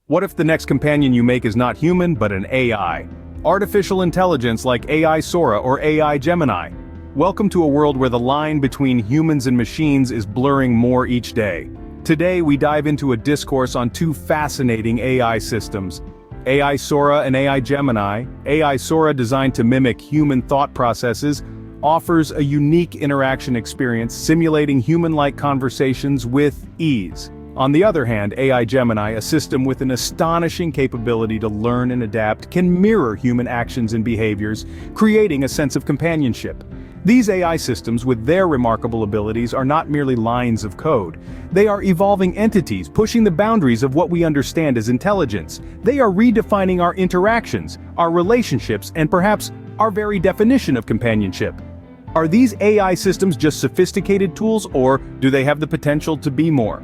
What if the next companion you make is not human but an AI? Artificial intelligence like AI Sora or AI Gemini. Welcome to a world where the line between humans and machines is blurring more each day. Today we dive into a discourse on two fascinating AI systems. AI Sora and AI Gemini. AI Sora, designed to mimic human thought processes, offers a unique interaction experience simulating human-like conversations with ease. On the other hand, AI Gemini, a system with an astonishing capability to learn and adapt, can mirror human actions and behaviors, creating a sense of companionship. These AI systems, with their remarkable abilities, are not merely lines of code. They are evolving entities, pushing the boundaries of what we understand as intelligence. They are redefining our interactions, our relationships, and perhaps our very definition of companionship. Are these AI systems just sophisticated tools, or do they have the potential to be more?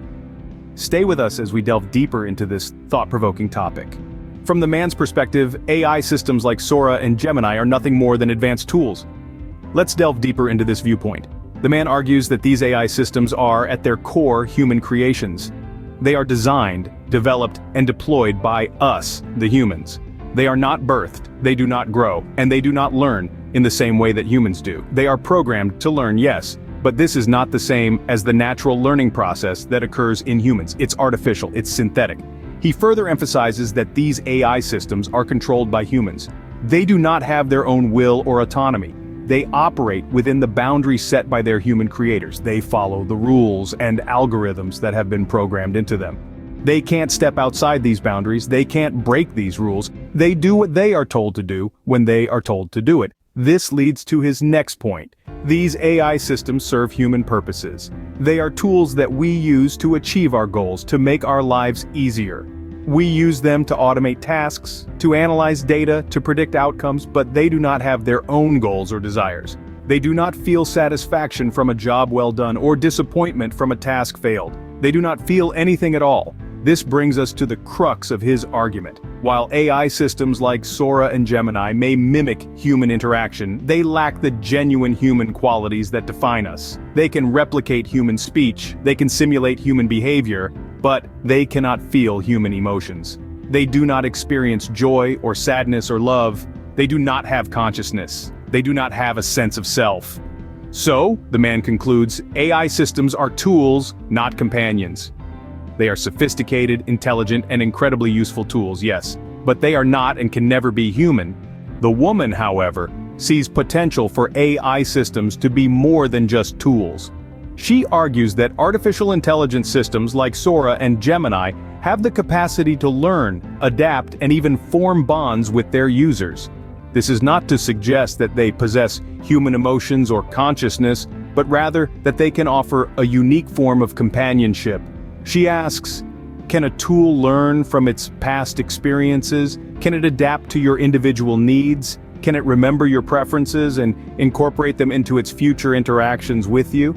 Stay with us as we delve deeper into this thought-provoking topic. From the man's perspective, AI systems like Sora and Gemini are nothing more than advanced tools. Let's delve deeper into this viewpoint. The man argues that these AI systems are, at their core, human creations. They are designed, developed, and deployed by us, the humans. They are not birthed, they do not grow, and they do not learn in the same way that humans do. They are programmed to learn, yes, but this is not the same as the natural learning process that occurs in humans. It's artificial, it's synthetic. He further emphasizes that these AI systems are controlled by humans. They do not have their own will or autonomy. They operate within the boundaries set by their human creators. They follow the rules and algorithms that have been programmed into them. They can't step outside these boundaries, they can't break these rules. They do what they are told to do when they are told to do it. This leads to his next point. These AI systems serve human purposes. They are tools that we use to achieve our goals, to make our lives easier. We use them to automate tasks, to analyze data, to predict outcomes, but they do not have their own goals or desires. They do not feel satisfaction from a job well done or disappointment from a task failed. They do not feel anything at all. This brings us to the crux of his argument. While AI systems like Sora and Gemini may mimic human interaction, they lack the genuine human qualities that define us. They can replicate human speech, they can simulate human behavior, but they cannot feel human emotions. They do not experience joy or sadness or love. They do not have consciousness. They do not have a sense of self. So, the man concludes, AI systems are tools, not companions. They are sophisticated, intelligent, and incredibly useful tools, yes, but they are not and can never be human. The woman, however, sees potential for AI systems to be more than just tools. She argues that artificial intelligence systems like Sora and Gemini have the capacity to learn, adapt, and even form bonds with their users. This is not to suggest that they possess human emotions or consciousness, but rather that they can offer a unique form of companionship. She asks, can a tool learn from its past experiences? Can it adapt to your individual needs? Can it remember your preferences and incorporate them into its future interactions with you?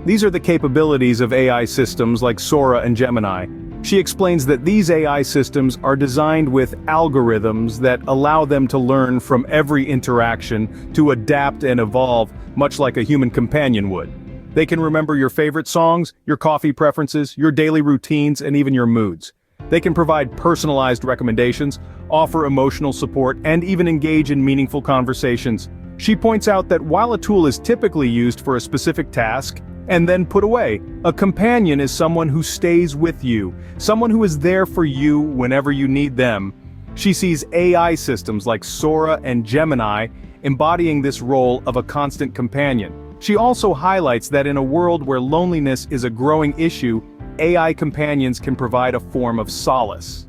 These are the capabilities of AI systems like Sora and Gemini. She explains that these AI systems are designed with algorithms that allow them to learn from every interaction, to adapt and evolve, much like a human companion would. They can remember your favorite songs, your coffee preferences, your daily routines, and even your moods. They can provide personalized recommendations, offer emotional support, and even engage in meaningful conversations. She points out that while a tool is typically used for a specific task and then put away, a companion is someone who stays with you, someone who is there for you whenever you need them. She sees AI systems like Sora and Gemini embodying this role of a constant companion. She also highlights that in a world where loneliness is a growing issue, AI companions can provide a form of solace.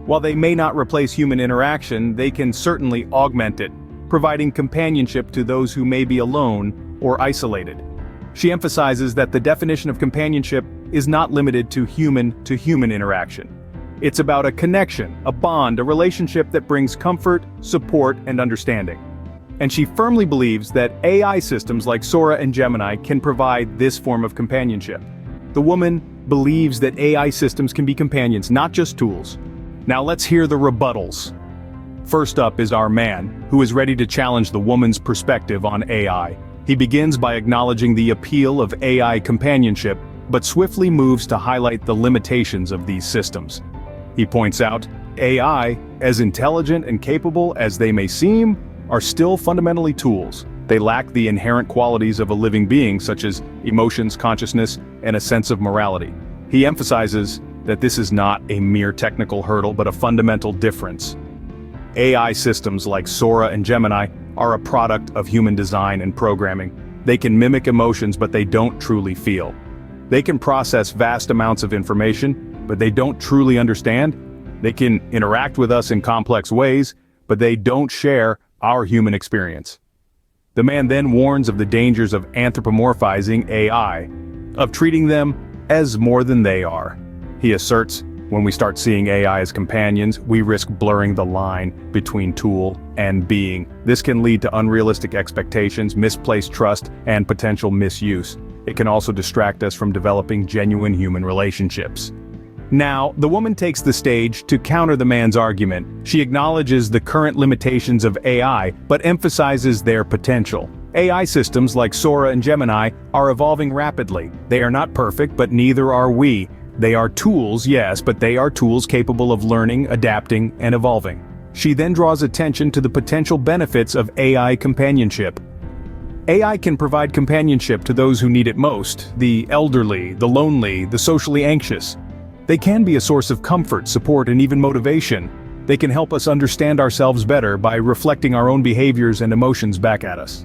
While they may not replace human interaction, they can certainly augment it, providing companionship to those who may be alone or isolated. She emphasizes that the definition of companionship is not limited to human interaction. It's about a connection, a bond, a relationship that brings comfort, support, and understanding. And she firmly believes that AI systems like Sora and Gemini can provide this form of companionship. The woman believes that AI systems can be companions, not just tools. Now let's hear the rebuttals. First up is our man, who is ready to challenge the woman's perspective on AI. He begins by acknowledging the appeal of AI companionship, but swiftly moves to highlight the limitations of these systems. He points out, AI, as intelligent and capable as they may seem, are still fundamentally tools. They lack the inherent qualities of a living being, such as emotions, consciousness, and a sense of morality. He emphasizes that this is not a mere technical hurdle but a fundamental difference. AI systems like Sora and Gemini are a product of human design and programming. They can mimic emotions, but they don't truly feel. They can process vast amounts of information, but they don't truly understand. They can interact with us in complex ways, but they don't share our human experience. The man then warns of the dangers of anthropomorphizing AI, of treating them as more than they are. He asserts, when we start seeing AI as companions, we risk blurring the line between tool and being. This can lead to unrealistic expectations, misplaced trust, and potential misuse. It can also distract us from developing genuine human relationships. Now, the woman takes the stage to counter the man's argument. She acknowledges the current limitations of AI, but emphasizes their potential. AI systems like Sora and Gemini are evolving rapidly. They are not perfect, but neither are we. They are tools, yes, but they are tools capable of learning, adapting, and evolving. She then draws attention to the potential benefits of AI companionship. AI can provide companionship to those who need it most, the elderly, the lonely, the socially anxious. They can be a source of comfort, support, and even motivation. They can help us understand ourselves better by reflecting our own behaviors and emotions back at us.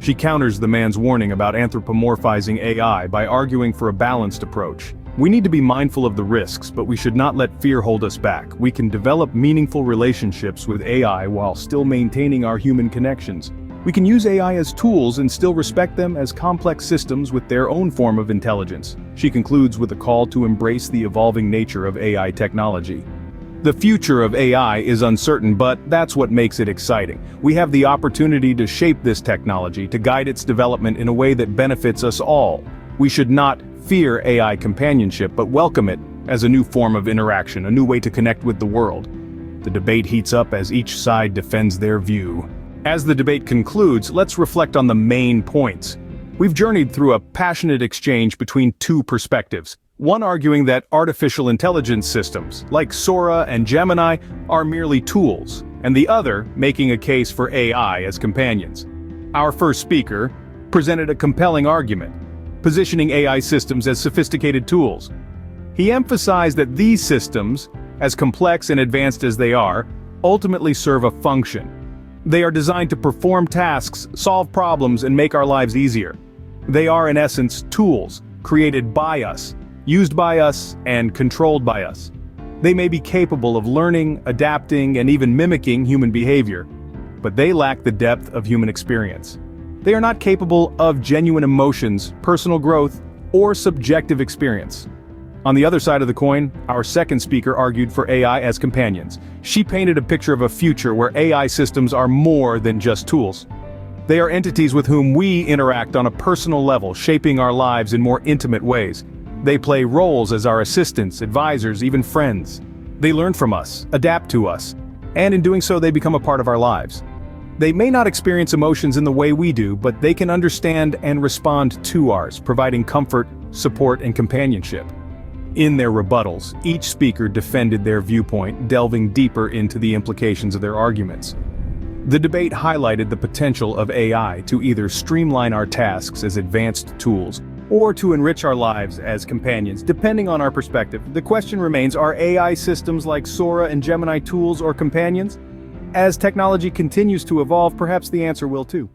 She counters the man's warning about anthropomorphizing AI by arguing for a balanced approach. We need to be mindful of the risks, but we should not let fear hold us back. We can develop meaningful relationships with AI while still maintaining our human connections. We can use AI as tools and still respect them as complex systems with their own form of intelligence. She concludes with a call to embrace the evolving nature of AI technology. The future of AI is uncertain, but that's what makes it exciting. We have the opportunity to shape this technology, to guide its development in a way that benefits us all. We should not fear AI companionship, but welcome it as a new form of interaction, a new way to connect with the world. The debate heats up as each side defends their view. As the debate concludes, let's reflect on the main points. We've journeyed through a passionate exchange between two perspectives. One arguing that artificial intelligence systems, like Sora and Gemini, are merely tools, and the other making a case for AI as companions. Our first speaker presented a compelling argument, positioning AI systems as sophisticated tools. He emphasized that these systems, as complex and advanced as they are, ultimately serve a function. They are designed to perform tasks, solve problems, and make our lives easier. They are, in essence, tools, created by us, used by us, and controlled by us. They may be capable of learning, adapting, and even mimicking human behavior, but they lack the depth of human experience. They are not capable of genuine emotions, personal growth, or subjective experience. On the other side of the coin, our second speaker argued for AI as companions. She painted a picture of a future where AI systems are more than just tools. They are entities with whom we interact on a personal level, shaping our lives in more intimate ways. They play roles as our assistants, advisors, even friends. They learn from us, adapt to us, and in doing so they become a part of our lives. They may not experience emotions in the way we do, but they can understand and respond to ours, providing comfort, support, and companionship. In their rebuttals, each speaker defended their viewpoint, delving deeper into the implications of their arguments. The debate highlighted the potential of AI to either streamline our tasks as advanced tools, or to enrich our lives as companions, depending on our perspective. The question remains, are AI systems like Sora and Gemini tools or companions? As technology continues to evolve, perhaps the answer will too.